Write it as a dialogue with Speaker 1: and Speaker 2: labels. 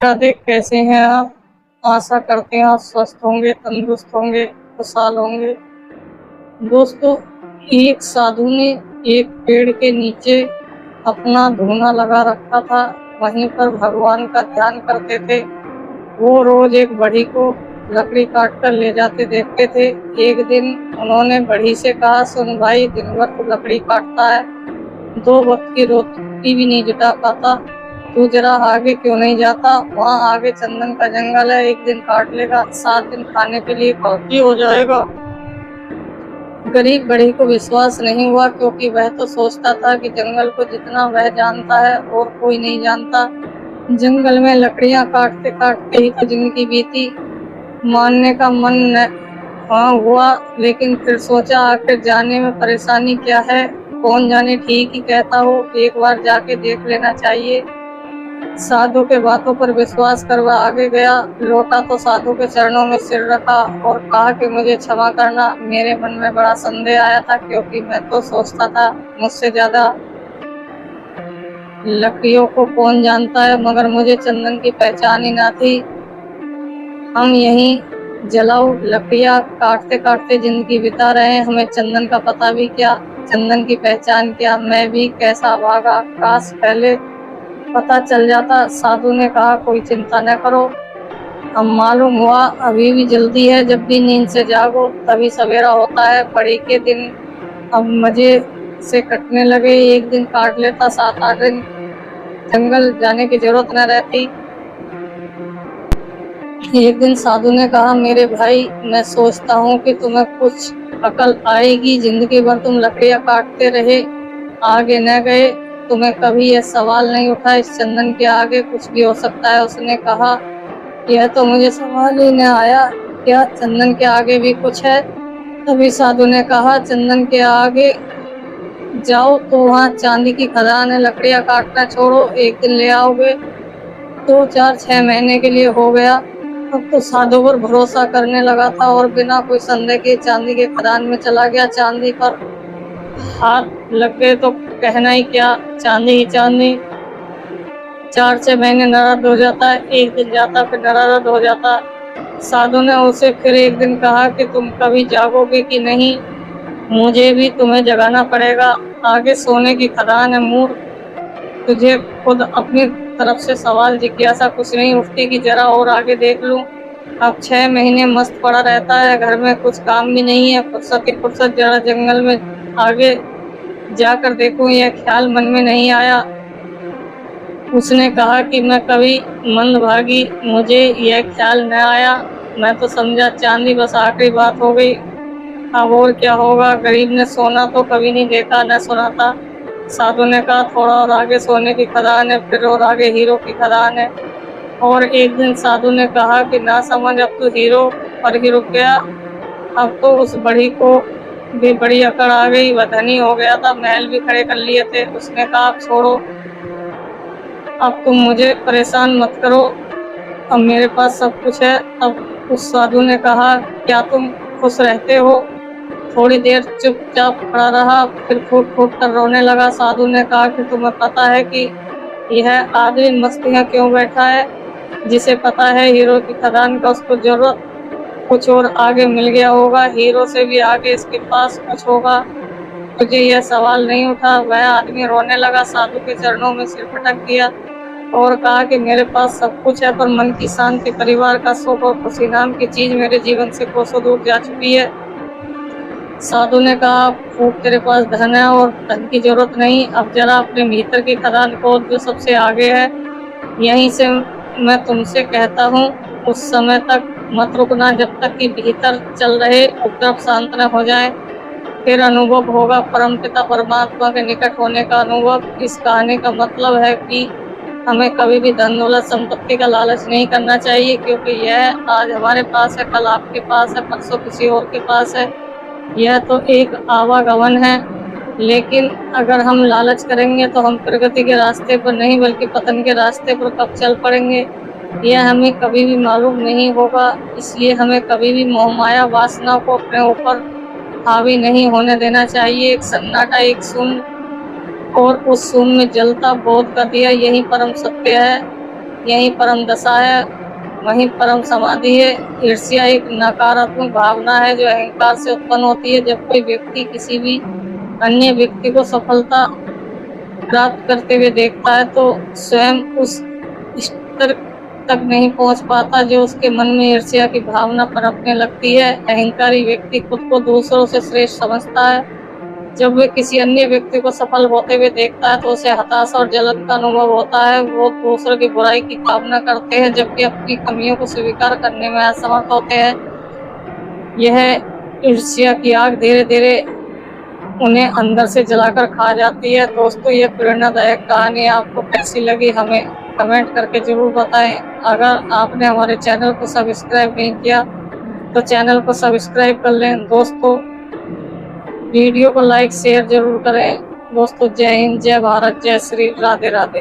Speaker 1: राधे, कैसे हैं आप? आशा करते हैं आप स्वस्थ होंगे, तंदुरुस्त होंगे, खुशहाल होंगे। दोस्तों, एक साधु ने एक पेड़ के नीचे अपना धूना लगा रखा था। वहीं पर भगवान का ध्यान करते थे। वो रोज एक बढ़ई को लकड़ी काट कर ले जाते देखते थे। एक दिन उन्होंने बढ़ई से कहा, सुन भाई, दिन भर तो लकड़ी काटता है, 2 वक्त की रोटी भी नहीं जुटा पाता, तू जरा आगे क्यों नहीं जाता? वहाँ आगे चंदन का जंगल है, एक दिन काट लेगा, 7 दिन खाने के लिए काफी हो जाएगा। गरीब बढ़ई को विश्वास नहीं हुआ, क्योंकि वह तो सोचता था कि जंगल को जितना वह जानता है और कोई नहीं जानता। जंगल में लकड़ियां काटते काटते ही तो जिंदगी बीती। मानने का मन हाँ हुआ, लेकिन फिर सोचा आखिर जाने में परेशानी क्या है, कौन जाने ठीक ही कहता हो, एक बार जाके देख लेना चाहिए। साधु के बातों पर विश्वास कर वह आगे गया। लौटा तो साधु के चरणों में सिर रखा और कहा कि मुझे क्षमा करना, मेरे मन में बड़ा संदेह आया था, क्योंकि मैं तो सोचता था मुझसे ज्यादा लकड़ियों को कौन जानता है, मगर मुझे चंदन की पहचान ही ना थी। हम यहीं जलाऊ लकड़ियां काटते काटते जिंदगी बिता रहे हैं, हमें चंदन का पता भी क्या, चंदन की पहचान क्या। मैं भी कैसा भागा, काश पहले पता चल जाता। साधु ने कहा, कोई चिंता न करो, अब मालूम हुआ अभी भी जल्दी है, जब भी नींद से जागो तभी सवेरा होता है। बढ़ई के दिन अब मजे से कटने लगे। एक दिन काट लेता, 7-8 दिन जंगल जाने की जरूरत न रहती। एक दिन साधु ने कहा, मेरे भाई, मैं सोचता हूँ कि तुम्हें कुछ अकल आएगी। जिंदगी भर तुम लकड़ियां काटते रहे, आगे न गए, तुम्हें कभी यह सवाल नहीं उठा इस चंदन के आगे कुछ भी हो सकता है? उसने कहा, यह तो मुझे सवाल ही न आया, क्या चंदन के आगे भी कुछ है? तभी साधु ने कहा, चंदन के आगे जाओ तो वहाँ चांदी की खदान है, लकड़ियां काटना छोड़ो, एक दिन ले आओगे। 2, 4, 6 महीने के लिए हो गया। अब तो साधु पर भरोसा करने लगा था और बिना कोई संदेह के चांदी के खदान में चला गया। चांदी पर हाथ लग गए तो कहना ही क्या, चांदी ही चांदी। 4-6 महीने नाराज हो जाता है, एक दिन जाता फिर नाराज हो जाता। साधु ने उसे फिर एक दिन कहा कि तुम कभी जागोगे कि नहीं, मुझे भी तुम्हें जगाना पड़ेगा, आगे सोने की खदान है मूर्ख। तुझे खुद अपनी तरफ से सवाल जिज्ञासा कुछ नहीं उठती कि जरा और आगे देख लूं। अब 6 महीने मस्त पड़ा रहता है, घर में कुछ काम भी नहीं है, फुर्सत की फुर्सत, जरा जंगल में आगे जाकर देखूं, यह ख्याल मन में नहीं आया। उसने कहा कि मैं कभी मंदभागी, मुझे यह ख्याल न आया, मैं तो समझा चांदी बस आखिरी बात हो गई, अब और क्या होगा। गरीब ने सोना तो कभी नहीं देखा न सुना था। साधु ने कहा, थोड़ा और आगे सोने की खदान है, फिर और आगे हीरो की खदान है। और एक दिन साधु ने कहा कि ना समझ, अब तो हीरो पर ही रुक गया, अब तो उस बढ़ई को भी बड़ी अकड़ आ गई, वह धनी हो गया था, महल भी खड़े कर लिए थे। उसने कहा, छोड़ो, अब तुम मुझे परेशान मत करो, अब मेरे पास सब कुछ है। अब उस साधु ने कहा, क्या तुम खुश रहते हो? थोड़ी देर चुपचाप खड़ा रहा, फिर फूट फूट कर रोने लगा। साधु ने कहा कि तुम्हें पता है कि यह आदमी मस्तियाँ क्यों बैठा है? जिसे पता है हीरो की खदान का उसको जरूरत कुछ और आगे मिल गया होगा, हीरो से भी आगे इसके पास कुछ होगा। तुझे यह सवाल नहीं उठा? वह आदमी रोने लगा, साधु के चरणों में सिर पटक दिया और कहा कि मेरे पास सब कुछ है, पर मन की शांति, परिवार का सुख और खुशी नाम की चीज मेरे जीवन से कोसों दूर जा चुकी है। साधु ने कहा, फूट, तेरे पास धन है और धन की जरूरत नहीं, अब जरा अपने भीतर की खदान खोद जो सबसे आगे है। यहीं से मैं तुमसे कहता हूँ, उस समय तक मत रुकना जब तक कि भीतर चल रहे उपद्रव शांत न हो जाए, फिर अनुभव होगा परमपिता परमात्मा के निकट होने का अनुभव। इस कहानी का मतलब है कि हमें कभी भी धन दौलत संपत्ति का लालच नहीं करना चाहिए, क्योंकि यह आज हमारे पास है, कल आपके पास है, परसों किसी और के पास है। यह तो एक आवागमन है, लेकिन अगर हम लालच करेंगे तो हम प्रगति के रास्ते पर नहीं बल्कि पतन के रास्ते पर कब चल पड़ेंगे, यह हमें कभी भी मालूम नहीं होगा। इसलिए हमें कभी भी मोह माया वासना को अपने ऊपर हावी नहीं होने देना चाहिए। एक सन्नाटा, एक शून्य, और उस शून्य में जलता बोध का दिया, यही परम सत्य है। यही परम दशा है, वही परम समाधि है। ईर्ष्या एक नकारात्मक भावना है जो अहंकार से उत्पन्न होती है। जब कोई व्यक्ति किसी भी अन्य व्यक्ति को सफलता प्राप्त करते हुए देखता है तो स्वयं उस स्तर तक नहीं पहुंच पाता जो उसके मन में ईर्ष्या की भावना पनपने लगती है। अहंकारी व्यक्ति खुद को दूसरों से श्रेष्ठ समझता है। जब वे किसी अन्य व्यक्ति को सफल होते हुए देखता है तो उसे हताशा और जलन का अनुभव होता है। वो दूसरों की बुराई की कामना करते हैं जबकि अपनी कमियों को स्वीकार करने में असमर्थ होते हैं। यह ईर्ष्या की आग धीरे धीरे उन्हें अंदर से जलाकर खा जाती है। दोस्तों, यह प्रेरणादायक कहानी आपको कैसी लगी हमें कमेंट करके जरूर बताएं। अगर आपने हमारे चैनल को सब्सक्राइब नहीं किया तो चैनल को सब्सक्राइब कर लें। दोस्तों, वीडियो को लाइक शेयर जरूर करें। दोस्तों, जय हिंद, जय भारत, जय श्री राधे राधे।